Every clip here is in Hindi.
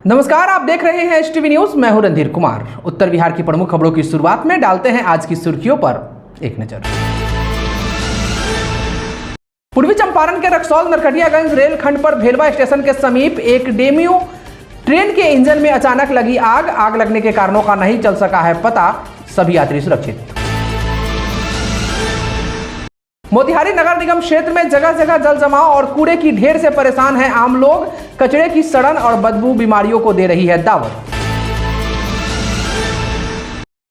नमस्कार, आप देख रहे हैं एचटीवी न्यूज। मैं हूं रणधीर कुमार। उत्तर बिहार की प्रमुख खबरों की शुरुआत में डालते हैं आज की सुर्खियों पर एक नजर। पूर्वी चंपारण के रक्सौल नरकटियागंज रेलखंड पर भेलवा स्टेशन के समीप एक डेम्यू ट्रेन के इंजन में अचानक लगी आग। आग लगने के कारणों का नहीं चल सका है पता, सभी यात्री सुरक्षित। मोतिहारी नगर निगम क्षेत्र में जगह जगह जल जमाव और कूड़े की ढेर से परेशान हैं आम लोग। कचरे की सड़न और बदबू बीमारियों को दे रही है दावत।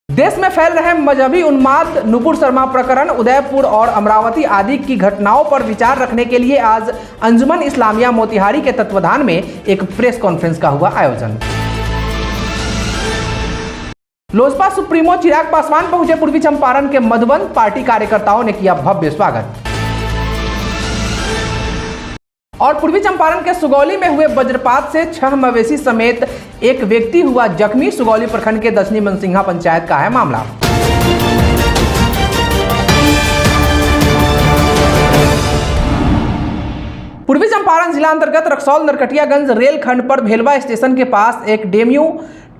देश में फैल रहे मजहबी उन्माद नुपुर शर्मा प्रकरण, उदयपुर और अमरावती आदि की घटनाओं पर विचार रखने के लिए आज अंजुमन इस्लामिया मोतिहारी के तत्वाधान में एक प्रेस कॉन्फ्रेंस का हुआ आयोजन। लोजपा सुप्रीमो चिराग पासवान पहुंचे पूर्वी चंपारण के मधुबन। पार्टी कार्यकर्ताओं ने किया भव्य स्वागत। और पूर्वी चंपारण के सुगौली में हुए वज्रपात से 6 मवेशी समेत एक व्यक्ति हुआ जख्मी। सुगौली प्रखंड के दक्षिणी मनसिंघा पंचायत का है मामला। पूर्वी चंपारण जिला अंतर्गत रक्सौल नरकटियागंज रेलखंड पर भेलवा स्टेशन के पास एक डेम्यू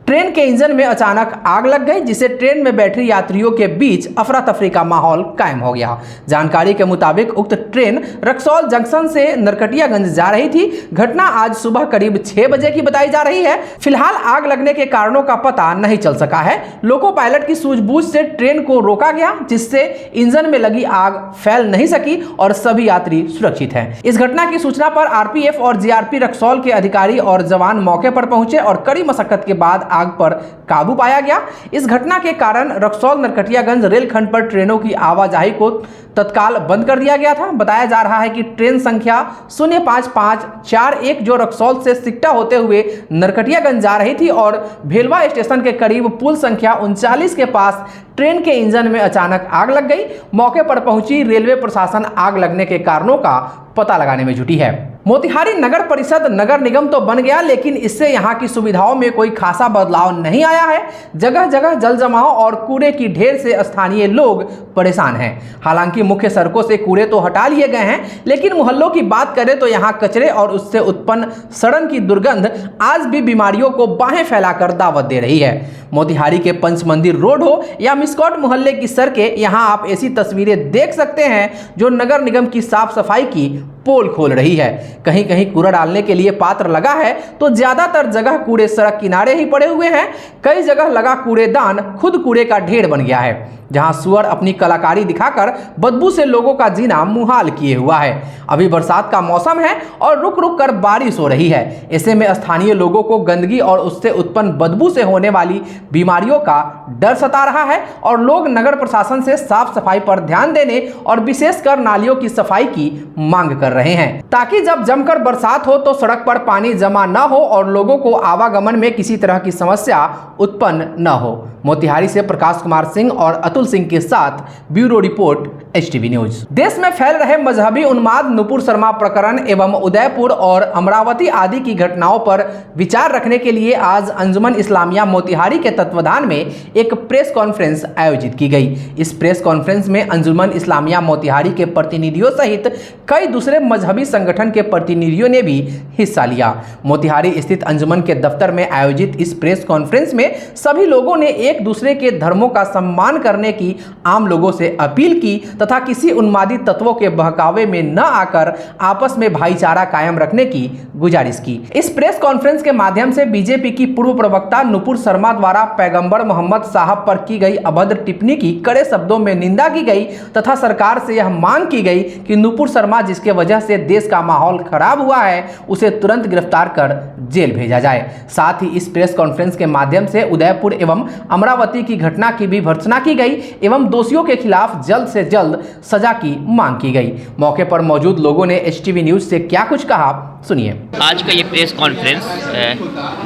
ट्रेन के इंजन में अचानक आग लग गई, जिससे ट्रेन में बैठे यात्रियों के बीच अफरा तफरी का माहौल कायम हो गया। जानकारी के मुताबिक उक्त ट्रेन रक्सौल जंक्शन से नरकटियागंज जा रही थी। घटना आज सुबह करीब 6 बजे की बताई जा रही है। फिलहाल आग लगने के कारणों का पता नहीं चल सका है। लोको पायलट की सूझबूझ से ट्रेन को रोका गया, जिससे इंजन में लगी आग फैल नहीं सकी और सभी यात्री सुरक्षित हैं। इस घटना की सूचना पर आरपीएफ और जीआरपी रक्सौल के अधिकारी और जवान मौके पर पहुंचे और कड़ी मशक्कत के बाद आग पर काबू पाया गया। इस घटना के कारण रक्सौल नरकटियागंज रेलखंड पर ट्रेनों की आवाजाही को तत्काल बंद कर दिया गया था। बताया जा रहा है कि ट्रेन संख्या 05541 जो रक्सौल से सिकटा होते हुए नरकटियागंज जा रही थी और भेलवा स्टेशन के करीब पुल संख्या 39 के पास ट्रेन के इंजन में अचानक आग लग गई। मौके पर पहुंची रेलवे प्रशासन आग लगने के कारणों का पता लगाने में जुटी है। मोतिहारी नगर परिषद नगर निगम तो बन गया, लेकिन इससे यहां की सुविधाओं में कोई खासा बदलाव नहीं आया है। जगह जगह जल जमाव और कूड़े की ढेर से स्थानीय लोग परेशान हैं। हालांकि मुख्य सड़कों से कूड़े तो हटा लिए गए हैं, लेकिन मोहल्लों की बात करें तो यहां कचरे और उससे उत्पन्न सड़न की दुर्गंध आज भी बीमारियों को बाहें फैलाकर दावत दे रही है। मोतिहारी के पंच मंदिर रोड हो या मिस्कॉट मोहल्ले की सड़कें, यहां आप ऐसी तस्वीरें देख सकते हैं जो नगर निगम की साफ सफाई की पोल खोल रही है। कहीं कहीं कूड़ा डालने के लिए पात्र लगा है तो ज्यादातर जगह कूड़े सड़क किनारे ही पड़े हुए हैं। कई जगह लगा कूड़ेदान खुद कूड़े का ढेर बन गया है, जहां सुअर अपनी कलाकारी दिखाकर बदबू से लोगों का जीना मुहाल किए हुआ है। अभी बरसात का मौसम है और रुक रुक कर बारिश हो रही है। ऐसे में स्थानीय लोगों को गंदगी और उससे उत्पन्न बदबू से होने वाली बीमारियों का डर सता रहा है और लोग नगर प्रशासन से साफ सफाई पर ध्यान देने और विशेषकर नालियों की सफाई की मांग कर रहे हैं, ताकि जब जमकर बरसात हो तो सड़क पर पानी जमा न हो और लोगों को आवागमन में किसी तरह की समस्या उत्पन्न न हो। मोतिहारी से प्रकाश कुमार सिंह और अतुल सिंह के साथ ब्यूरो रिपोर्ट एचटीवी न्यूज। देश में फैल रहे मजहबी उन्माद नुपुर शर्मा प्रकरण एवं उदयपुर और अमरावती आदि की घटनाओं पर विचार रखने के लिए आज अंजुमन इस्लामिया मोतिहारी के तत्वाधान में एक प्रेस कॉन्फ्रेंस आयोजित की गई। इस प्रेस कॉन्फ्रेंस में अंजुमन इस्लामिया मोतिहारी के प्रतिनिधियों सहित कई दूसरे मजहबी संगठन के प्रतिनिधियों ने भी हिस्सा लिया। मोतिहारी स्थित अंजुमन के दफ्तर में आयोजित इस प्रेस कॉन्फ्रेंस में सभी लोगों ने एक दूसरे के धर्मों का सम्मान करने की आम लोगों से अपील की तथा किसी उन्मादी तत्वों के बहकावे में न आकर आपस में भाईचारा कायम रखने की गुजारिश की। इस प्रेस कॉन्फ्रेंस के माध्यम से बीजेपी की पूर्व प्रवक्ता नुपुर शर्मा द्वारा पैगंबर मोहम्मद साहब पर की गई अभद्र टिप्पणी की कड़े शब्दों में निंदा की गई तथा सरकार से यह मांग की गई कि नुपुर शर्मा जिसके वजह से देश का माहौल खराब हुआ है उसे तुरंत गिरफ्तार कर जेल भेजा जाए। साथ ही इस प्रेस कॉन्फ्रेंस के माध्यम से उदयपुर एवं अमरावती की घटना की भी भर्त्सना की गई एवं दोषियों के खिलाफ जल्द से जल्द सजा की मांग की गई। मौके पर मौजूद लोगों ने एचटीवी न्यूज से क्या कुछ कहा, सुनिए। आज का ये प्रेस कॉन्फ्रेंस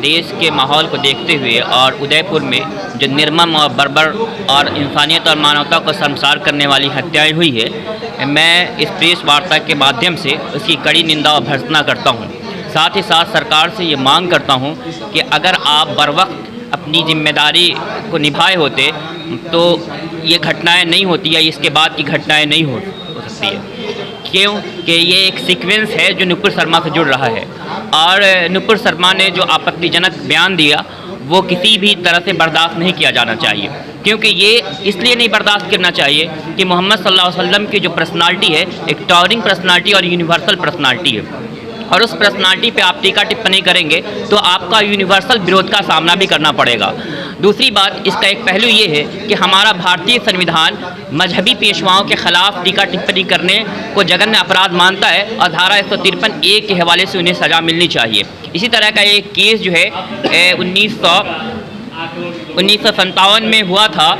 देश के माहौल को देखते हुए और उदयपुर में जो निर्मम और बर्बर और इंसानियत और मानवता को शर्मसार करने वाली हत्याएं हुई है, मैं इस प्रेस वार्ता के माध्यम से उसकी कड़ी निंदा और भर्त्सना करता हूं। साथ ही साथ सरकार से ये मांग करता हूं कि अगर आप बर वक्त अपनी जिम्मेदारी को निभाए होते तो ये घटनाएं नहीं होती या इसके बाद की घटनाएं नहीं हो सकती। सकती है। क्यों कि ये एक सीक्वेंस है जो नुपुर शर्मा से जुड़ रहा है, और नुपुर शर्मा ने जो आपत्तिजनक बयान दिया वो किसी भी तरह से बर्दाश्त नहीं किया जाना चाहिए, क्योंकि ये इसलिए नहीं बर्दाश्त करना चाहिए कि मोहम्मद सल्लल्लाहु अलैहि वसल्लम की जो पर्सनालिटी है एक टॉवरिंग पर्सनालिटी और यूनिवर्सल पर्सनालिटी है, और उस पर्सनालिटी पे आप टीका टिप्पणी करेंगे तो आपका यूनिवर्सल विरोध का सामना भी करना पड़ेगा। दूसरी बात, इसका एक पहलू ये है कि हमारा भारतीय संविधान मजहबी पेशवाओं के खिलाफ टीका टिप्पणी करने को जघन्य अपराध मानता है, और धारा 153(a) के हवाले से उन्हें सज़ा मिलनी चाहिए। इसी तरह का एक केस जो है 1957 में हुआ था,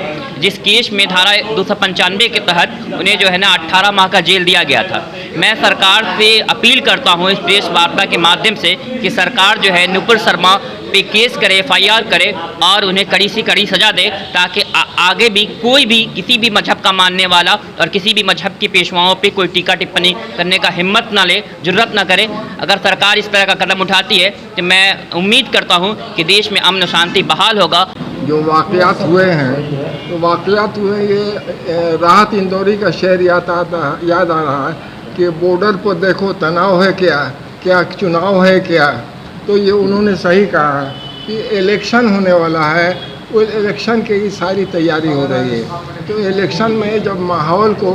जिस केस में धारा 295 के तहत उन्हें जो है ना 18 माह का जेल दिया गया था। मैं सरकार से अपील करता हूं इस प्रेस वार्ता के माध्यम से कि सरकार जो है नुपुर शर्मा पे केस करे, FIR करे और उन्हें कड़ी से कड़ी सज़ा दे, ताकि आगे भी कोई भी किसी भी मजहब का मानने वाला और किसी भी मजहब की पेशवाओं पे कोई टीका टिप्पणी करने का हिम्मत ना ले, जुर्रत ना करे। अगर सरकार इस तरह का कदम उठाती है तो मैं उम्मीद करता हूँ कि देश में अमन शांति बहाल होगा। जो वाक़यात हुए हैं, तो वाक़यात हुए ये राहत इंदौरी का शेर याद आ रहा है कि बॉर्डर पर देखो तनाव है क्या चुनाव है क्या। तो ये उन्होंने सही कहा कि इलेक्शन होने वाला है, वो इलेक्शन की सारी तैयारी हो रही है। तो इलेक्शन में जब माहौल को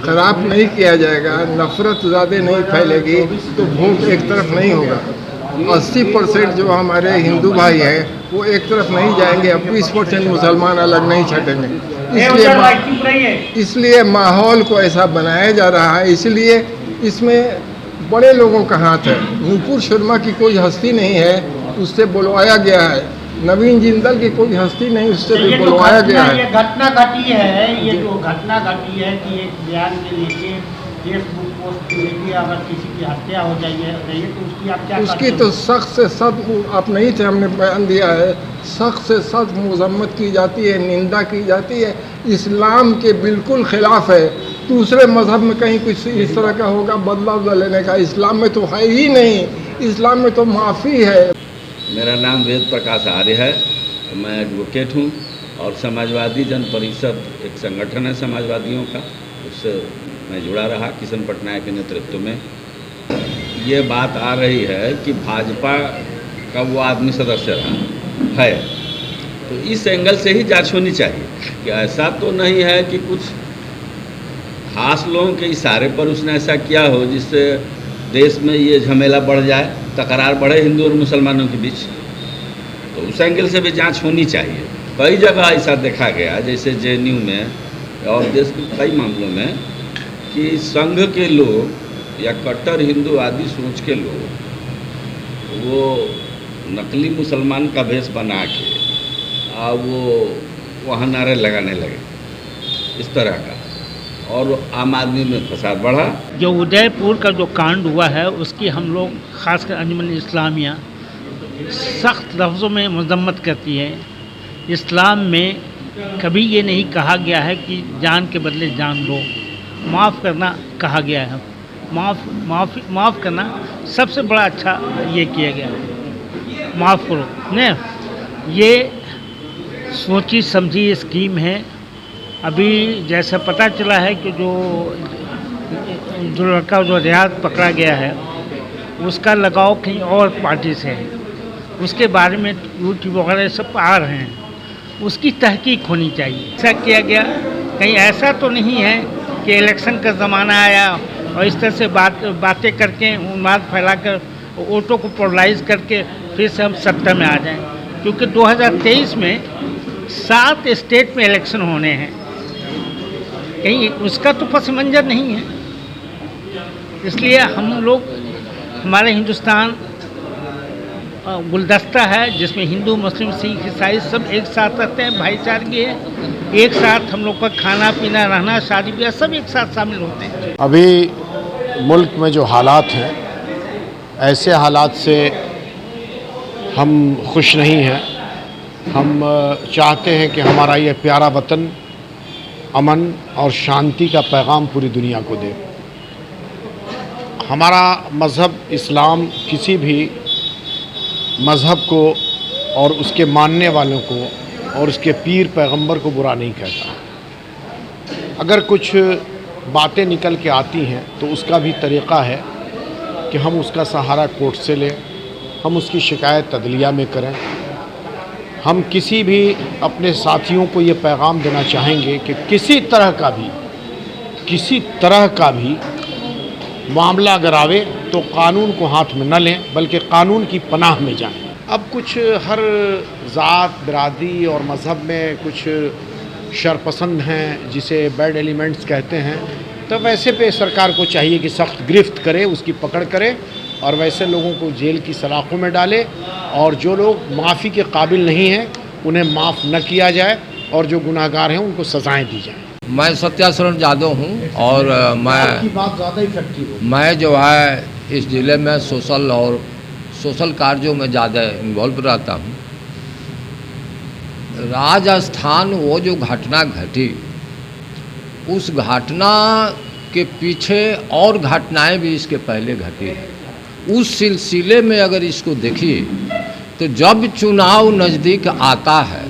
ख़राब नहीं किया जाएगा, नफ़रत ज़्यादा नहीं फैलेगी, तो वोट एक तरफ नहीं होगा। 80% जो हमारे हिंदू भाई हैं वो एक तरफ नहीं जाएंगे, अब 20% मुसलमान अलग नहीं छटेंगे। इसलिए माहौल को ऐसा बनाया जा रहा है। इसलिए इसमें बड़े लोगों का हाथ है। नुपुर शर्मा की कोई हस्ती नहीं है, उससे बुलवाया गया है। नवीन जिंदल की कोई हस्ती नहीं, उससे भी बुलवाया गया है। ये घटना घटी है, ये जो घटना घटी है कि एक बयान के लेके फेसबुक पोस्ट के लेके अगर किसी की हत्या हो जाइए तो उसकी आप क्या उसकी तो सख्त से सख्त, आप नहीं थे, हमने बयान दिया है, सख्त से सख्त मजम्मत की जाती है, निंदा की जाती है। इस्लाम के बिल्कुल ख़िलाफ़ है। दूसरे मज़हब में कहीं कुछ इस तरह का होगा बदलाव लेने का, इस्लाम में तो है ही नहीं। इस्लाम में तो माफ़ी है। मेरा नाम वेद प्रकाश आर्य है, मैं एडवोकेट हूँ और समाजवादी जन परिषद एक संगठन है समाजवादियों का, उससे मैं जुड़ा रहा किशन पटनायक के नेतृत्व में। ये बात आ रही है कि भाजपा का वो आदमी सदस्य रहा है, तो इस एंगल से ही जांच होनी चाहिए कि ऐसा तो नहीं है कि कुछ खास लोगों के इशारे पर उसने ऐसा किया हो जिससे देश में ये झमेला बढ़ जाए, तकरार बढ़े हिंदू और मुसलमानों के बीच। तो उस एंगल से भी जांच होनी चाहिए। कई जगह ऐसा देखा गया, जैसे JNU में और देश के कई मामलों में, कि संघ के लोग या कट्टर हिंदू आदि सोच के लोग वो नकली मुसलमान का भेष बना के वो वहाँ नारे लगाने लगे इस तरह का, और आम आदमी में फसाद बढ़ा। जो उदयपुर का जो कांड हुआ है उसकी हम लोग खासकर अंजुमन इस्लामिया सख्त लफ्ज़ों में मजम्मत करती है। इस्लाम में कभी ये नहीं कहा गया है कि जान के बदले जान लो, माफ़ करना कहा गया है। माफ़ करना सबसे बड़ा अच्छा ये किया गया है, माफ़ करो ने। ये सोची समझी स्कीम है। अभी जैसा पता चला है कि जो लड़का जो रियाद पकड़ा गया है उसका लगाव कहीं और पार्टी से है, उसके बारे में यूट्यूब वगैरह सब आ रहे हैं, उसकी तहकीक होनी चाहिए। ऐसा किया गया, कहीं ऐसा तो नहीं है कि इलेक्शन का ज़माना आया और इस तरह से बातें करके उन्माद फैलाकर वोटों को पोलराइज करके फिर से हम सत्ता में आ जाएं। क्योंकि 2023 में 7 स्टेट में इलेक्शन होने हैं, कहीं उसका तो पस मंजर नहीं है। इसलिए हम लोग, हमारे हिंदुस्तान गुलदस्ता है जिसमें हिंदू मुस्लिम सिख ईसाई सब एक साथ रहते हैं, भाईचारगी है, एक साथ हम लोग का खाना पीना रहना शादी ब्याह सब एक साथ शामिल होते हैं। अभी मुल्क में जो हालात हैं, ऐसे हालात से हम खुश नहीं हैं। हम चाहते हैं कि हमारा ये प्यारा वतन अमन और शांति का पैगाम पूरी दुनिया को दे। हमारा मज़हब इस्लाम किसी भी मज़हब को और उसके मानने वालों को और उसके पीर पैगंबर को बुरा नहीं कहता। अगर कुछ बातें निकल के आती हैं तो उसका भी तरीक़ा है कि हम उसका सहारा कोर्ट से लें, हम उसकी शिकायत अदलिया में करें। हम किसी भी अपने साथियों को ये पैगाम देना चाहेंगे कि किसी तरह का भी मामला अगर आवे तो कानून को हाथ में न लें, बल्कि कानून की पनाह में जाएं। अब कुछ हर ज़ात, बिरादरी और मज़हब में कुछ शरपसंद हैं जिसे बैड एलिमेंट्स कहते हैं, तो वैसे पे सरकार को चाहिए कि सख्त गिरफ्त करे, उसकी पकड़ करे और वैसे लोगों को जेल की सलाखों में डाले, और जो लोग माफ़ी के काबिल नहीं हैं उन्हें माफ़ न किया जाए और जो गुनाहगार हैं उनको सज़ाएं दी जाएं। मैं सत्याशरण यादव हूँ और आपकी बात ज़्यादा इफेक्टिव हो। मैं जो है इस ज़िले में सोशल कार्यों में ज़्यादा इन्वॉल्व रहता हूँ। राजस्थान वो जो घटना घटी, उस घटना के पीछे और घटनाएं भी इसके पहले घटी हैं। उस सिलसिले में अगर इसको देखिए तो जब चुनाव नज़दीक आता है,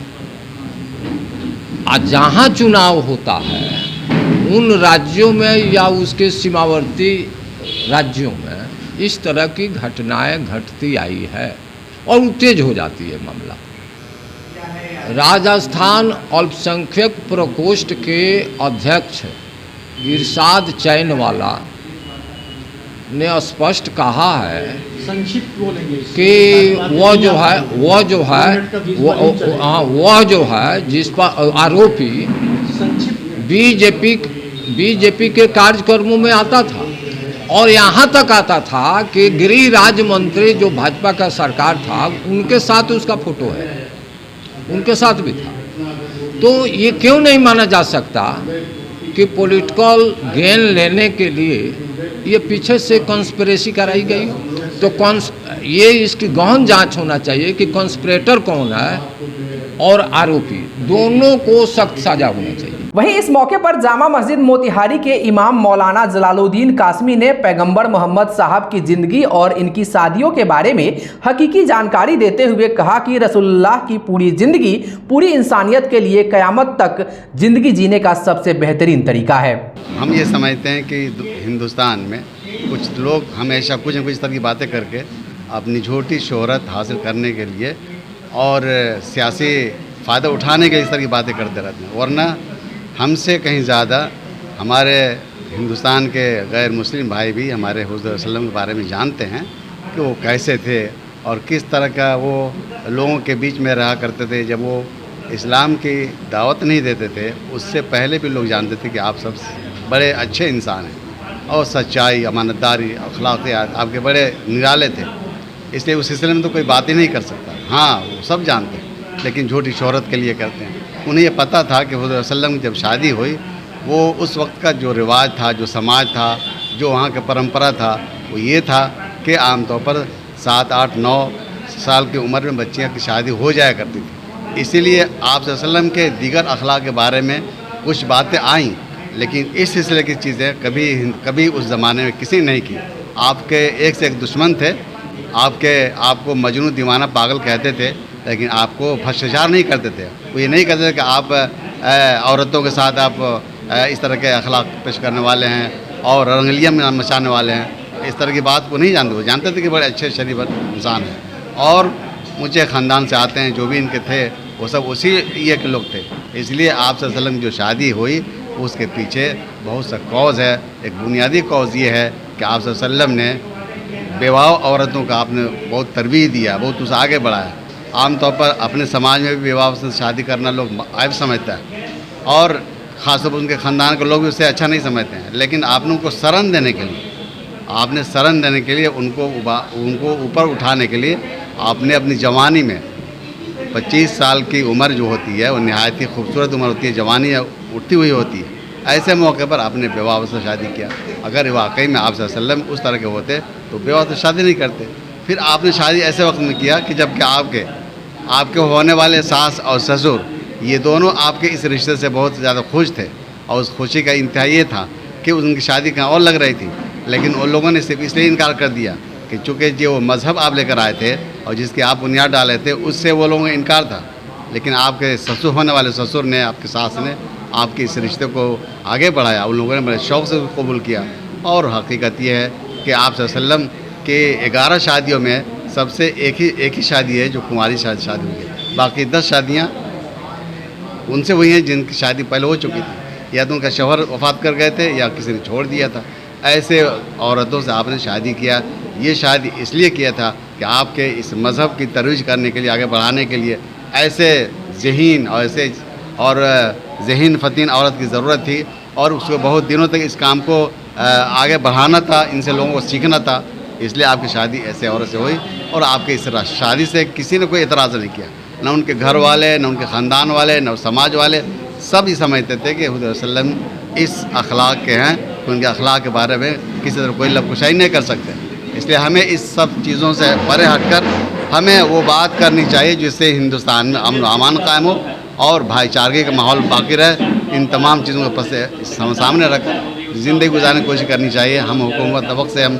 जहाँ चुनाव होता है उन राज्यों में या उसके सीमावर्ती राज्यों में इस तरह की घटनाएं घटती आई है और तेज हो जाती है मामला। राजस्थान अल्पसंख्यक प्रकोष्ठ के अध्यक्ष इरशाद चैनवाला ने स्पष्ट कहा है संक्षिप्त बोलेंगे कि वह जो है जिस पर आरोपी बीजेपी के कार्यक्रमों में आता था और यहाँ तक आता था कि गृह राज्य मंत्री जो भाजपा का सरकार था उनके साथ उसका फोटो है, उनके साथ भी था। तो ये क्यों नहीं माना जा सकता कि पॉलिटिकल गेन लेने के लिए ये पीछे से कॉन्स्पिरेसी कराई गई? तो ये इसकी गहन जांच होना चाहिए कि कॉन्स्पिरेटर कौन है और आरोपी, दोनों को सख्त सजा होना चाहिए। वहीं इस मौके पर जामा मस्जिद मोतिहारी के इमाम मौलाना जलालुद्दीन कासमी ने पैगंबर मोहम्मद साहब की ज़िंदगी और इनकी शादियों के बारे में हकीकी जानकारी देते हुए कहा कि रसूलुल्लाह की पूरी ज़िंदगी पूरी इंसानियत के लिए क़यामत तक ज़िंदगी जीने का सबसे बेहतरीन तरीका है। हम ये समझते हैं कि हिंदुस्तान में कुछ लोग हमेशा कुछ न कुछ तरह की बातें करके अपनी झूठी शोहरत हासिल करने के लिए और सियासी फ़ायदा उठाने के लिए इस तरह की बातें करते रहते हैं, वरना हमसे कहीं ज़्यादा हमारे हिंदुस्तान के गैर मुस्लिम भाई भी हमारे हुज़ूर सल्लल्लाहु अलैहि वसल्लम के बारे में जानते हैं कि वो कैसे थे और किस तरह का वो लोगों के बीच में रहा करते थे। जब वो इस्लाम की दावत नहीं देते थे उससे पहले भी लोग जानते थे कि आप सब बड़े अच्छे इंसान हैं और सच्चाई, अमानतदारी, अखलाकियात आपके बड़े निराले थे, इसलिए उस सिलसिले में तो कोई बात ही नहीं कर सकता। हाँ, वो सब जानते हैं, लेकिन झूठी शोहरत के लिए करते हैं। उन्हें ये पता था कि हुज़ूर सल्लल्लाहु अलैहि वसल्लम की जब शादी हुई, वो उस वक्त का जो रिवाज था, जो समाज था, जो वहाँ की परंपरा था, वो ये था कि आमतौर पर 7, 8, 9 साल की उम्र में बच्चियों की शादी हो जाया करती थी। इसीलिए आप सल्लल्लाहु अलैहि वसल्लम के दीगर अखलाक के बारे में कुछ बातें आईं, लेकिन इस सिलसिले की चीज़ें कभी उस ज़माने में किसी ने नहीं की। आपके एक से एक दुश्मन थे, आपको मजनू दीवाना पागल कहते थे, लेकिन आपको भ्रष्टाचार नहीं करते थे। वो ये नहीं कहते थे कि आप औरतों के साथ आप इस तरह के अखलाक पेश करने वाले हैं और रंगलियाँ में मचाने वाले हैं, इस तरह की बात को नहीं जानते। वो जानते थे कि बड़े अच्छे शरीफ इंसान हैं और मुझे ख़ानदान से आते हैं, जो भी इनके थे वो सब उसी ये के लोग थे। इसलिए आप सल्लल्लाहु अलैहि वसल्लम की जो शादी हुई उसके पीछे बहुत सा कॉज है। एक बुनियादी कॉज ये है कि आप सल्लल्लाहु अलैहि वसल्लम ने बेवाह औरतों का आपने बहुत तरबीह दिया, बहुत उसे आगे बढ़ाया। आमतौर पर अपने समाज में भी बेवाह से शादी करना लोग आयब समझता है और ख़ासतौर पर उनके ख़ानदान के लोग भी उससे अच्छा नहीं समझते हैं, लेकिन आपने उनको शरण देने के लिए उनको ऊपर उठाने के लिए आपने अपनी जवानी में 25 साल की उम्र जो होती है वो नहायत ही खूबसूरत उम्र होती है, जवानी उठती हुई होती है। ऐसे मौके पर आपने बेवाह से शादी किया। अगर वाकई में आप सल्लल्लाहु अलैहि वसल्लम उस तरह के होते तो बेवाह से शादी नहीं करते। फिर आपने शादी ऐसे वक्त में किया कि जबकि आपके होने वाले सास और ससुर ये दोनों आपके इस रिश्ते से बहुत ज़्यादा खुश थे और उस खुशी का इंतहा ये था कि उनकी शादी कहीं और लग रही थी, लेकिन उन लोगों ने सिर्फ इसलिए इनकार कर दिया कि चूँकि जो मज़हब आप लेकर आए थे और जिसकी आप बुनियाद डाले थे उससे वो लोगों का इनकार था। लेकिन आपके ससुर होने वाले ससुर ने, आपकी सास ने आपके इस रिश्ते को आगे बढ़ाया, उन लोगों ने बड़े शौक़ से कबूल किया। और हकीकत ये है कि आप सल्लल्लाहु अलैहि वसल्लम के 11 शादियों में सबसे एक ही शादी है जो कुंवारी शादी हुई है। बाकी 10 शादियाँ उनसे हुई हैं जिनकी शादी पहले हो चुकी थी, या तो उनका शौहर वफ़ात कर गए थे या किसी ने छोड़ दिया था। ऐसे औरतों से आपने शादी किया। ये शादी इसलिए किया था कि आपके इस मज़हब की तरोइज करने के लिए, आगे बढ़ाने के लिए ऐसे ज़हीन फ़तीन औरत की ज़रूरत थी, और उसको बहुत दिनों तक इस काम को आगे बढ़ाना था, इनसे लोगों को सीखना था। इसलिए आपकी शादी ऐसे औरत से हुई, और आपके इस शादी से किसी ने कोई एतराज़ नहीं किया, न उनके घर वाले, न उनके ख़ानदान वाले, न समाज वाले। सब ये समझते थे कि हुज़ूर सल्लम इस अखलाक के हैं, उनके अखलाक के बारे में किसी तरह कोई लबकुशाई नहीं कर सकते। इसलिए हमें इस सब चीज़ों से परे हटकर हमें वो बात करनी चाहिए जिससे हिंदुस्तान में अमन व अमान कायम हो और भाईचारे का माहौल बाकी रहे। इन तमाम चीज़ों को सामने रख ज़िंदगी गुजारने की कोशिश करनी चाहिए। हम हुकूमत वक्त से हम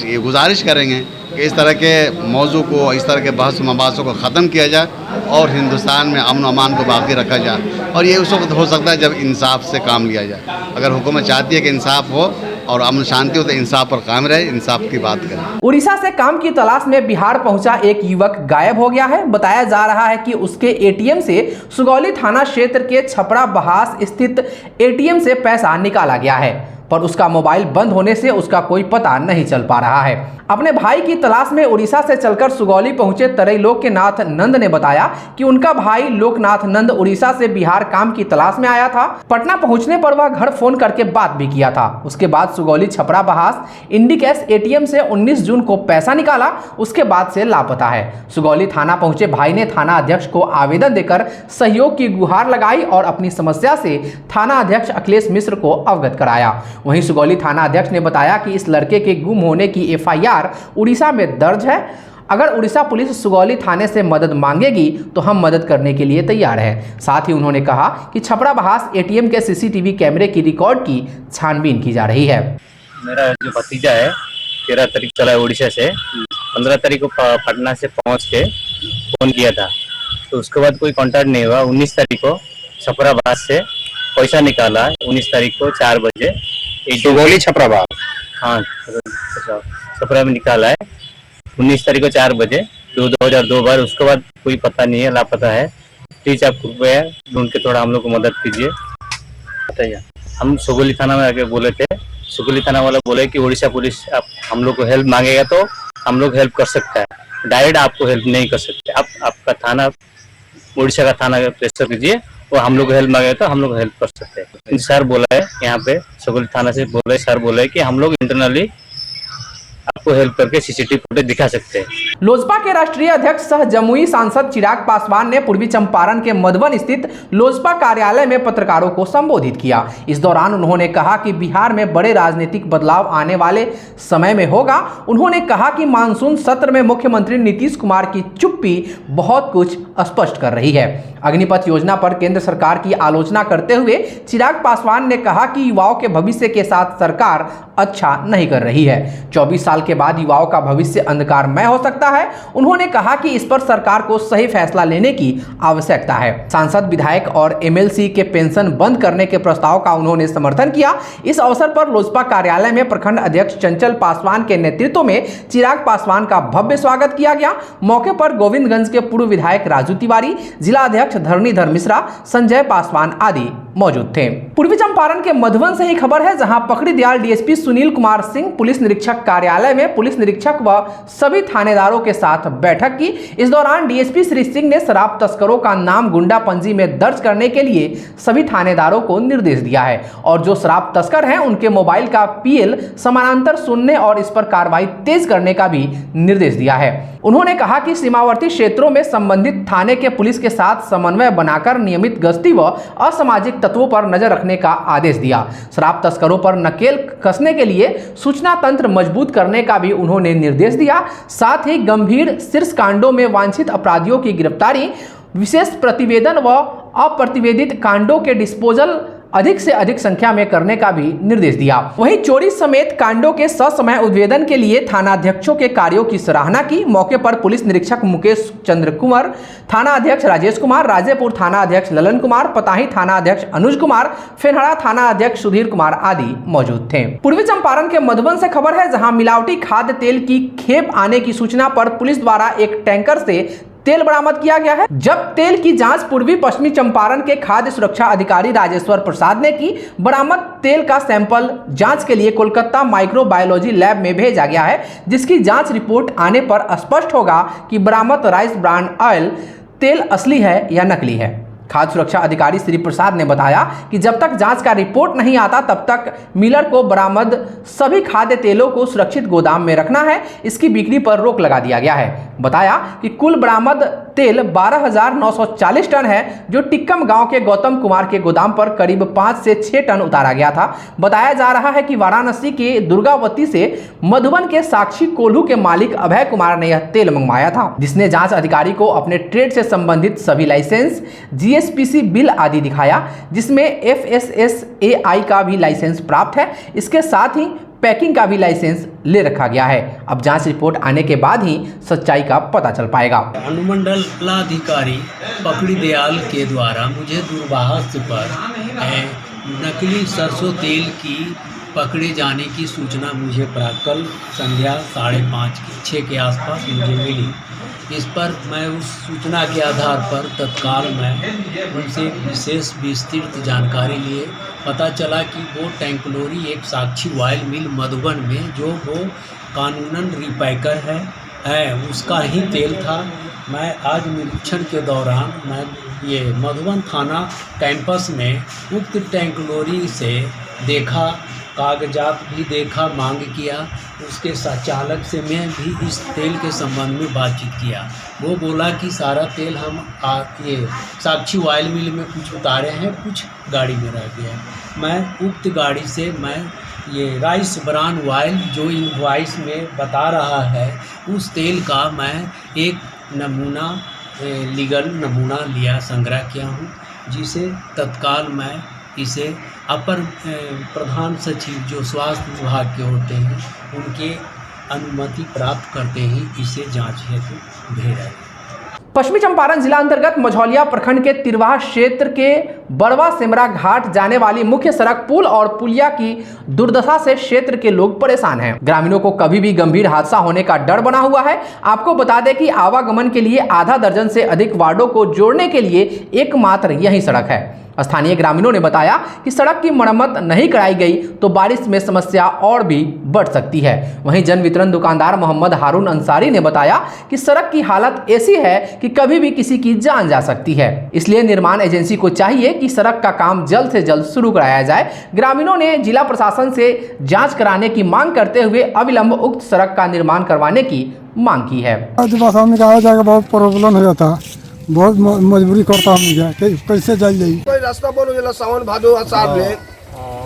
ये गुजारिश करेंगे कि इस तरह के मौजू को, इस तरह के बहस मबासों को ख़त्म किया जाए और हिंदुस्तान में अमन व अमान को बाकी रखा जाए। और ये उस वक्त हो सकता है जब इंसाफ से काम लिया जाए। अगर हुकूमत चाहती है कि इंसाफ हो और अमन शांति हो तो इंसाफ पर कायम रहे, इंसाफ की बात करें। उड़ीसा से काम की तलाश में बिहार पहुंचा एक युवक गायब हो गया है। बताया जा रहा है कि उसके एटीएम से सुगौली थाना क्षेत्र के छपरा बहास स्थित एटीएम से पैसा निकाला गया है, पर उसका मोबाइल बंद होने से उसका कोई पता नहीं चल पा रहा है। अपने भाई की तलाश में उड़ीसा से चलकर सुगौली पहुंचे त्रैलोक्यनाथ नंद ने बताया कि उनका भाई लोकनाथ नंद उड़ीसा से बिहार काम की तलाश में आया था। पटना पहुंचने पर वह घर फोन करके बात भी किया था। उसके बाद सुगौली छपरा बहास इंडिकैश एटीएम से 19 जून को पैसा निकाला, उसके बाद से लापता है। सुगौली थाना पहुंचे भाई ने थाना अध्यक्ष को आवेदन देकर सहयोग की गुहार लगाई और अपनी समस्या से थाना अध्यक्ष अखिलेश मिश्र को अवगत कराया। वहीं सुगौली थाना अध्यक्ष ने बताया कि इस लड़के के गुम होने की एफआईआर उड़ीसा में दर्ज है। अगर उड़ीसा पुलिस सुगौली थाने से मदद मांगेगी तो हम मदद करने के लिए तैयार हैं। साथ ही उन्होंने कहा कि छपरा बहास एटीएम के सीसीटीवी कैमरे की रिकॉर्ड की छानबीन की जा रही है। मेरा जो भतीजा है 13 तारीख चला है उड़ीसा से, 15 तारीख को पटना से पहुंच के फोन किया था, तो उसके बाद कोई कांटेक्ट नहीं हुआ। 19 तारीख को छपरा बहास से पैसा निकाला, 19 तारीख को 4 बजे सुगौली छपरा बहास, हाँ छपरा में निकाला है 19 तारीख को 4 बजे 2002 बार। उसके बाद कोई पता नहीं है, लापता है। प्लीज आप कृपया ढूंढ के थोड़ा हम लोग को मदद कीजिए। बताइए, हम सुगौली थाना में आके बोले थे, सुगौली थाना वाला बोले कि उड़ीसा पुलिस आप हम लोग को हेल्प मांगेगा तो हम लोग हेल्प कर सकता है, डायरेक्ट आपको हेल्प नहीं कर सकते। आप आपका थाना उड़ीसा का थाना प्रेशर कीजिए, वो हम लोग हेल्प मांगे तो हम लोग हेल्प कर सकते हैं। सर बोला है यहाँ पे सुगौली थाना से बोले, सर बोले कि हम लोग इंटरनली आपको हेल्प करके सीसीटीवी फुटेज दिखा सकते हैं। लोजपा के राष्ट्रीय अध्यक्ष सह जमुई सांसद चिराग पासवान ने पूर्वी चंपारण के मधुबन स्थित लोजपा कार्यालय में पत्रकारों को संबोधित किया। इस दौरान उन्होंने कहा कि बिहार में बड़े राजनीतिक बदलाव आने वाले समय में होगा। उन्होंने कहा कि मानसून सत्र में मुख्यमंत्री नीतीश कुमार की चुप्पी बहुत कुछ स्पष्ट कर रही है। अग्निपथ योजना पर केंद्र सरकार की आलोचना करते हुए चिराग पासवान ने कहा कि युवाओं के भविष्य के साथ सरकार अच्छा नहीं कर रही है। 24 साल के बाद युवाओं का भविष्य अंधकारमय हो सकता है। उन्होंने कहा कि इस पर सरकार को सही फैसला लेने की आवश्यकता है। सांसद, विधायक और एमएलसी के पेंशन बंद करने के प्रस्ताव का उन्होंने समर्थन किया। इस अवसर पर लोजपा कार्यालय में प्रखंड अध्यक्ष चंचल पासवान के नेतृत्व में चिराग पासवान का भव्य स्वागत किया गया। मौके पर गोविंदगंज के पूर्व विधायक राजू तिवारी, जिला अध्यक्ष धरणीधर मिश्रा, संजय पासवान आदि मौजूद थे। पूर्वी चंपारण के मधुबन से ही खबर है, जहां पकड़ी दयाल डीएसपी सुनील कुमार सिंह पुलिस निरीक्षक कार्यालय में पुलिस निरीक्षक व सभी थानेदारों के साथ बैठक की। इस दौरान डीएसपी श्री सिंह ने शराब तस्करों का नाम गुंडा पंजी में दर्ज करने के लिए सभी थानेदारों को निर्देश दिया है और जो शराब तस्कर हैं उनके मोबाइल का पीएल समानांतर सुनने और इस पर कार्रवाई तेज करने का भी निर्देश दिया है। उन्होंने कहा कि सीमावर्ती क्षेत्रों में संबंधित थाने के पुलिस के साथ समन्वय बनाकर नियमित गश्ती व असामाजिक तत्वों पर नजर रखने का आदेश दिया। शराब तस्करों पर नकेल कसने के लिए सूचना तंत्र मजबूत करने का भी उन्होंने निर्देश दिया। साथ ही गंभीर शीर्ष कांडों में वांछित अपराधियों की गिरफ्तारी, विशेष प्रतिवेदन व अप्रतिवेदित कांडों के डिस्पोजल अधिक से अधिक संख्या में करने का भी निर्देश दिया। वहीं चोरी समेत कांडों के ससमय उद्भेदन के लिए थानाध्यक्षों के कार्यों की सराहना की। मौके पर पुलिस निरीक्षक मुकेश चंद्र कुमार, थाना अध्यक्ष राजेश कुमार, राजेपुर थाना अध्यक्ष ललन कुमार, पताही थाना अध्यक्ष अनुज कुमार, फेनहारा थाना अध्यक्ष सुधीर कुमार आदि मौजूद थे। पूर्वी चंपारण के मधुबन से खबर है, जहां मिलावटी खाद्य तेल की खेप आने की सूचना पर पुलिस द्वारा एक टैंकर से तेल बरामद किया गया है। जब तेल की जांच पूर्वी पश्चिमी चंपारण के खाद्य सुरक्षा अधिकारी राजेश्वर प्रसाद ने की। बरामद तेल का सैंपल जांच के लिए कोलकाता माइक्रोबायोलॉजी लैब में भेजा गया है, जिसकी जांच रिपोर्ट आने पर स्पष्ट होगा कि बरामद राइस ब्रांड ऑयल तेल असली है या नकली है। खाद्य सुरक्षा अधिकारी श्री प्रसाद ने बताया कि जब तक जांच का रिपोर्ट नहीं आता तब तक मिलर को बरामद सभी खाद्य तेलों को सुरक्षित गोदाम में रखना है। इसकी बिक्री पर रोक लगा दिया गया है। बताया कि कुल बरामद तेल 12,940 टन है, जो टिक्कम गांव के गौतम कुमार के गोदाम पर करीब 5 से 6 टन उतारा गया था। बताया जा रहा है कि वाराणसी के दुर्गावती से मधुबन के साक्षी कोल्हू के मालिक अभय कुमार ने यह तेल मंगवाया था, जिसने जांच अधिकारी को अपने ट्रेड से संबंधित सभी लाइसेंस, जीएसपीसी बिल आदि दिखाया, जिसमें FSSAI का भी लाइसेंस प्राप्त है। इसके साथ ही पैकिंग का भी लाइसेंस ले रखा गया है। अब जांच रिपोर्ट आने के बाद ही सच्चाई का पता चल पाएगा। अनुमंडलाधिकारी पकड़ी दयाल के द्वारा मुझे दूरभाष पर नकली सरसों तेल की पकड़े जाने की सूचना मुझे कल संध्या 5:30-6 के आसपास मुझे मिली। इस पर मैं उस सूचना के आधार पर तत्काल मैं उनसे विशेष विस्तृत जानकारी लिए। पता चला कि वो टैंकलोरी एक साक्षी ऑयल मिल मधुबन में, जो वो कानूनन रिपैकर है उसका ही तेल था। मैं आज निरीक्षण के दौरान मैं ये मधुबन थाना कैंपस में उक्त टैंकलोरी से देखा, कागजात भी देखा, मांग किया। उसके चालक से मैं भी इस तेल के संबंध में बातचीत किया। वो बोला कि सारा तेल हम ये साक्षी ऑयल मिल में कुछ उतारे हैं, कुछ गाड़ी में रह गया। मैं उक्त गाड़ी से मैं ये राइस ब्रांड ऑयल जो इनवॉइस में बता रहा है, उस तेल का मैं एक नमूना लीगल नमूना लिया, संग्रह किया हूँ, जिसे तत्काल मैं इसे अपर प्रधान सचिव जो स्वास्थ्य विभाग के होते हैं उनके अनुमति प्राप्त करते ही इसे जांच हेतु भेजा। पश्चिमी चंपारण जिला अंतर्गत मझौलिया प्रखंड के तिरवाह क्षेत्र के बड़वा सेमरा घाट जाने वाली मुख्य सड़क पुल और पुलिया की दुर्दशा से क्षेत्र के लोग परेशान हैं। ग्रामीणों को कभी भी गंभीर हादसा होने का डर बना हुआ है। आपको बता दें कि आवागमन के लिए आधा दर्जन से अधिक वार्डों को जोड़ने के लिए एकमात्र यही सड़क है। स्थानीय ग्रामीणों ने बताया कि सड़क की मरम्मत नहीं कराई गई तो बारिश में समस्या और भी बढ़ सकती है। वहीं जन वितरण दुकानदार मोहम्मद हारून अंसारी ने बताया कि सड़क की हालत ऐसी है कि कभी भी किसी की जान जा सकती है। इसलिए निर्माण एजेंसी को चाहिए कि सड़क का काम जल्द से जल्द शुरू कराया जाए। ग्रामीणों ने जिला प्रशासन से जाँच कराने की मांग करते हुए अविलंब उक्त सड़क का निर्माण करवाने की मांग की है। बहुत प्रॉब्लम हो जाता, बहुत मजबूरी करता हम कैसे चल जाई। कोई रास्ता बंद हो जाला, सावन भादो आषाढ़ में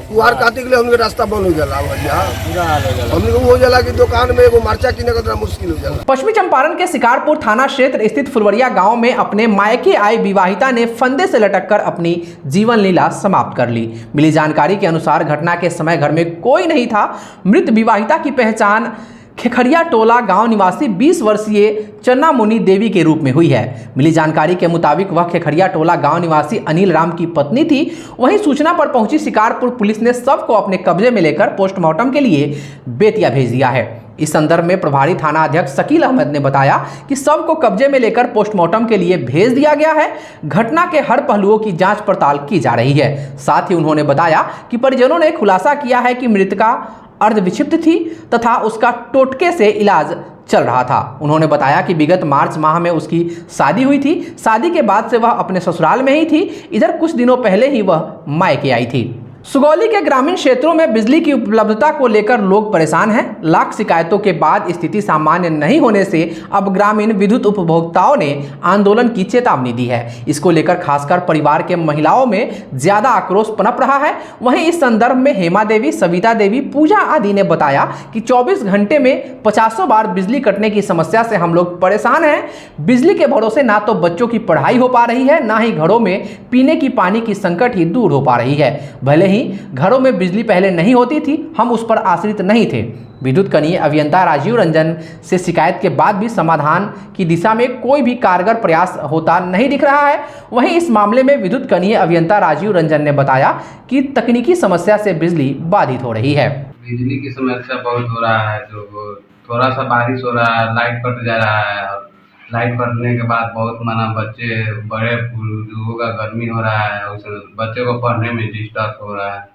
कुआर कार्तिक ले हमके रास्ता बंद हो जाला। हमने को हो जाला कि दुकान में एगो मरचा किने का मुश्किल हो जाला। पश्चिमी चंपारण के शिकारपुर थाना क्षेत्र स्थित फुलवरिया गांव में अपने मायके आई विवाहिता ने फंदे से लटककर अपनी जीवन लीला समाप्त कर ली। मिली जानकारी के अनुसार घटना के समय घर में कोई नहीं था। मृत विवाहिता की पहचान खेखरिया टोला गांव निवासी 20 वर्षीय चन्ना मुनि देवी के रूप में हुई है। मिली जानकारी के मुताबिक वह खेखरिया टोला गांव निवासी अनिल राम की पत्नी थी। वहीं सूचना पर पहुंची शिकारपुर पुलिस ने शव को अपने कब्जे में लेकर पोस्टमार्टम के लिए बेतिया भेज दिया है। इस संदर्भ में प्रभारी थाना अध्यक्ष शकील अहमद ने बताया कि शव को कब्जे में लेकर पोस्टमार्टम के लिए भेज दिया गया है। घटना के हर पहलुओं की जांच पड़ताल की जा रही है। साथ ही उन्होंने बताया कि परिजनों ने खुलासा किया है कि मृतका अर्धविक्षिप्त थी तथा उसका टोटके से इलाज चल रहा था। उन्होंने बताया कि विगत मार्च माह में उसकी शादी हुई थी। शादी के बाद से वह अपने ससुराल में ही थी। इधर कुछ दिनों पहले ही वह मायके आई थी। सुगौली के ग्रामीण क्षेत्रों में बिजली की उपलब्धता को लेकर लोग परेशान हैं। लाख शिकायतों के बाद स्थिति सामान्य नहीं होने से अब ग्रामीण विद्युत उपभोक्ताओं ने आंदोलन की चेतावनी दी है। इसको लेकर खासकर परिवार के महिलाओं में ज्यादा आक्रोश पनप रहा है। वहीं इस संदर्भ में हेमा देवी, सविता देवी, पूजा आदि ने बताया कि 24 घंटे में 50 बार बिजली कटने की समस्या से हम लोग परेशान हैं। बिजली के भरोसे ना तो बच्चों की पढ़ाई हो पा रही है, ना ही घरों में पीने की पानी की संकट ही दूर हो पा रही है। भले ही घरों में बिजली पहले नहीं होती थी, हम उस पर आश्रित नहीं थे। विद्युत कनीय अभियंता राजीव रंजन से शिकायत के बाद भी समाधान की दिशा में कोई भी कारगर प्रयास होता नहीं दिख रहा है। वहीं इस मामले में विद्युत कनीय अभियंता राजीव रंजन ने बताया कि तकनीकी समस्या से बिजली बाधित हो रही है। बिजली की समस्या बहुत हो रहा है, जो थोड़ा सा बारिश हो रहा है लाइट कट जा रहा है, और लाइट कटने के बाद बहुत बच्चे बड़े बुजुर्गों का गर्मी हो रहा है, उससे बच्चे को पढ़ने में डिस्टर्ब हो रहा है।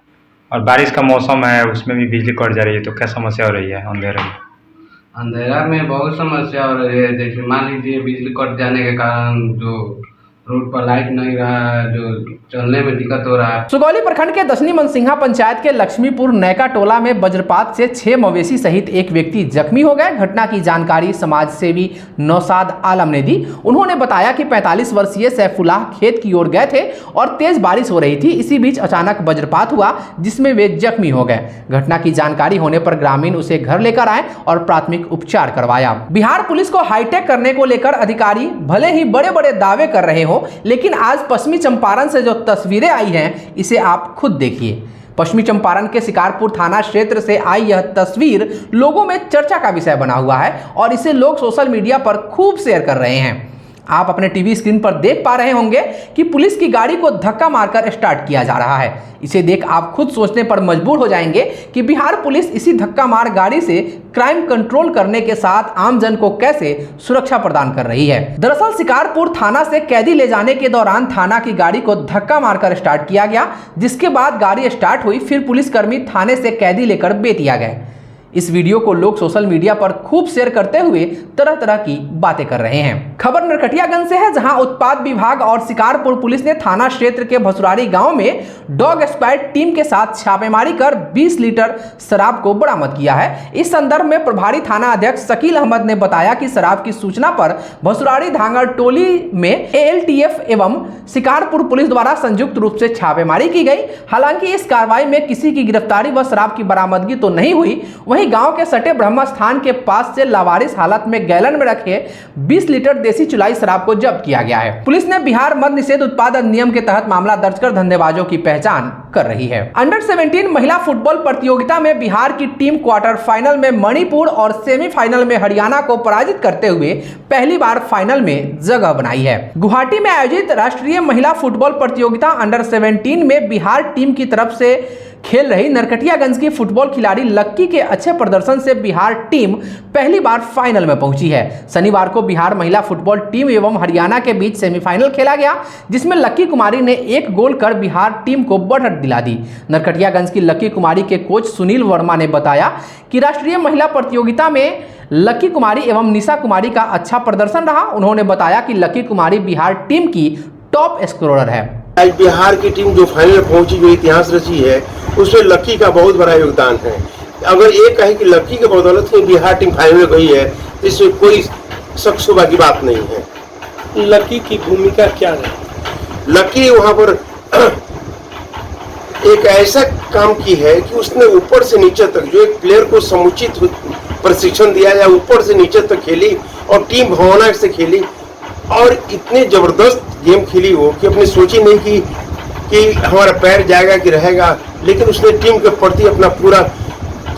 और बारिश का मौसम है, उसमें भी बिजली कट जा रही है, तो क्या समस्या हो रही है अंधेरे में? अंधेरा में बहुत समस्या हो रही है। जैसे मान लीजिए बिजली कट जाने के कारण जो रोड पर लाइट नहीं रहा है, जो चलने में दिक्कत हो रहा है। सुगौली प्रखंड के दसनी मनसिंघा पंचायत के लक्ष्मीपुर नैका टोला में वज्रपात से 6 मवेशी सहित एक व्यक्ति जख्मी हो गए। घटना की जानकारी समाज सेवी नौशाद आलम ने दी। उन्होंने बताया कि 45 वर्षीय सैफुल्लाह खेत की ओर गए थे और तेज बारिश हो रही थी। इसी बीच अचानक वज्रपात हुआ, जिसमें वे जख्मी हो गए। घटना की जानकारी होने पर ग्रामीण उसे घर लेकर आए और प्राथमिक उपचार करवाया। बिहार पुलिस को हाईटेक करने को लेकर अधिकारी भले ही बड़े बड़े दावे कर रहे हो, लेकिन आज पश्चिमी चंपारण से जो तस्वीरें आई हैं, इसे आप खुद देखिए। पश्चिमी चंपारण के शिकारपुर थाना क्षेत्र से आई यह तस्वीर लोगों में चर्चा का विषय बना हुआ है और इसे लोग सोशल मीडिया पर खूब शेयर कर रहे हैं। आप अपने टीवी स्क्रीन पर देख पा रहे होंगे कि पुलिस की गाड़ी को धक्का मारकर स्टार्ट किया जा रहा है। इसे देख आप खुद सोचने पर मजबूर हो जाएंगे कि बिहार पुलिस इसी धक्का मार गाड़ी से क्राइम कंट्रोल करने के साथ आमजन को कैसे सुरक्षा प्रदान कर रही है। दरअसल शिकारपुर थाना से कैदी ले जाने के दौरान थाना की गाड़ी को धक्का मारकर स्टार्ट किया गया, जिसके बाद गाड़ी स्टार्ट हुई। फिर पुलिसकर्मी थाने से कैदी लेकर बेतिया गए। इस वीडियो को लोग सोशल मीडिया पर खूब शेयर करते हुए तरह तरह की बातें कर रहे हैं। खबर नरकटियागंज से है, जहां उत्पाद विभाग और शिकारपुर पुलिस ने थाना क्षेत्र के भसुरारी गांव में डॉग स्क्वाड टीम के साथ छापेमारी कर 20 लीटर शराब को बरामद किया है। इस संदर्भ में प्रभारी थाना अध्यक्ष शकील अहमद ने बताया कि शराब की सूचना पर भसुरारी धांगर टोली में ALTF एवं शिकारपुर पुलिस द्वारा संयुक्त रूप से छापेमारी की गई। हालांकि इस कार्रवाई में किसी की गिरफ्तारी व शराब की बरामदगी तो नहीं हुई। वहीं गांव के सटे ब्रह्म स्थान के पास से लावारिस हालत में गैलन में रखे 20 लीटर देसी चुलाई शराब को जब्त किया गया है। पुलिस ने बिहार मद्य निषेध उत्पाद अधिनियम के तहत मामला दर्ज कर धंधेबाजों की पहचान कर रही है। अंडर 17 महिला फुटबॉल प्रतियोगिता में बिहार की टीम क्वार्टर फाइनल में मणिपुर और सेमीफाइनल में हरियाणा को पराजित करते हुए पहली बार फाइनल में जगह बनाई है। गुवाहाटी में आयोजित राष्ट्रीय महिला फुटबॉल प्रतियोगिता अंडर 17 में बिहार टीम की तरफ से खेल रही नरकटियागंज की फुटबॉल खिलाड़ी लक्की के अच्छे प्रदर्शन से बिहार टीम पहली बार फाइनल में पहुंची है। शनिवार को बिहार महिला फुटबॉल टीम एवं हरियाणा के बीच सेमीफाइनल खेला गया, जिसमें लक्की कुमारी ने 1 गोल कर बिहार टीम को बढ़त दिला दी। नरकटियागंज की लक्की कुमारी के कोच सुनील वर्मा ने बताया कि राष्ट्रीय महिला प्रतियोगिता में लक्की कुमारी एवं निशा कुमारी का अच्छा प्रदर्शन रहा। उन्होंने बताया कि लक्की कुमारी बिहार टीम की टॉप स्कोरर है। आज बिहार की टीम जो फाइनल पहुंची, जो इतिहास रची है, उसमें लक्की का बहुत बड़ा योगदान है। अगर ये कहें कि लक्की के बदौलत में बिहार टीम फाइनल में गई है, इसमें कोई शक शुबा की बात नहीं है। लक्की की भूमिका क्या है? लक्की वहां पर एक ऐसा काम की है कि उसने ऊपर से नीचे तक जो एक प्लेयर को समुचित प्रशिक्षण दिया या ऊपर से नीचे तक खेली और टीम भावना से खेली और इतने जबरदस्त गेम खेली वो कि अपनी सोची नहीं कि हमारा पैर जाएगा कि रहेगा, लेकिन उसने टीम के प्रति अपना पूरा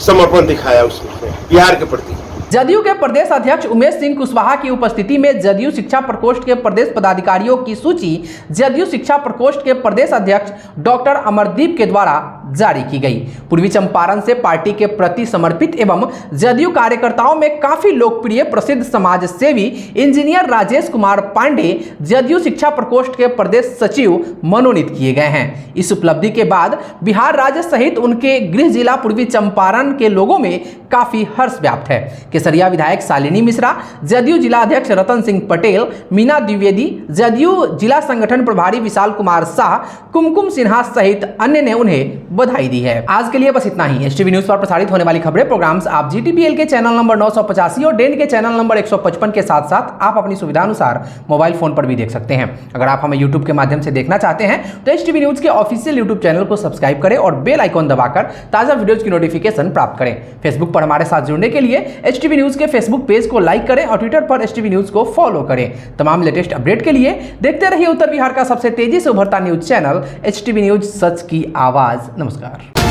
समर्पण दिखाया उसने बिहार के प्रति। जदयू के प्रदेश अध्यक्ष उमेश सिंह कुशवाहा की उपस्थिति में जदयू शिक्षा प्रकोष्ठ के प्रदेश पदाधिकारियों की सूची जदयू शिक्षा प्रकोष्ठ के प्रदेश अध्यक्ष डॉक्टर अमरदीप के द्वारा जारी की गई। पूर्वी चंपारण से पार्टी के प्रति समर्पित एवं जदयू कार्यकर्ताओं में काफी लोकप्रिय प्रसिद्ध समाज सेवी इंजीनियर राजेश कुमार पांडे जदयू शिक्षा प्रकोष्ठ के प्रदेश सचिव मनोनीत किए गए हैं। इस उपलब्धि के बाद बिहार राज्य सहित उनके गृह जिला पूर्वी चंपारण के लोगों में काफी हर्ष व्याप्त है। केसरिया विधायक शालिनी मिश्रा, जदयू जिला अध्यक्ष रतन सिंह पटेल, मीना द्विवेदी, जदयू जिला संगठन प्रभारी विशाल कुमार शाह, कुमकुम सिन्हा सहित अन्य ने उन्हें बधाई दी है। आज के लिए बस इतना ही। HTV न्यूज पर प्रसारित होने वाली खबरें, प्रोग्राम्स आप GTPL के चैनल नंबर 985 और डेन के चैनल नंबर 155 के साथ साथ आप अपनी सुविधा अनुसार मोबाइल फोन पर भी देख सकते हैं। अगर आप हमें YouTube के माध्यम से देखना चाहते हैं तो HTV न्यूज के ऑफिशियल YouTube चैनल को सब्सक्राइब करें और बेल आइकॉन दबाकर ताजा वीडियोज की नोटिफिकेशन प्राप्त करें। फेसबुक पर हमारे साथ जुड़ने के लिए HTV न्यूज के फेसबुक पेज को लाइक करें और ट्विटर पर HTV न्यूज को फॉलो करें। तमाम लेटेस्ट अपडेट के लिए देखते रहिए उत्तर बिहार का सबसे तेजी से उभरता न्यूज चैनल HTV न्यूज, सच की आवाज। नमस्कार।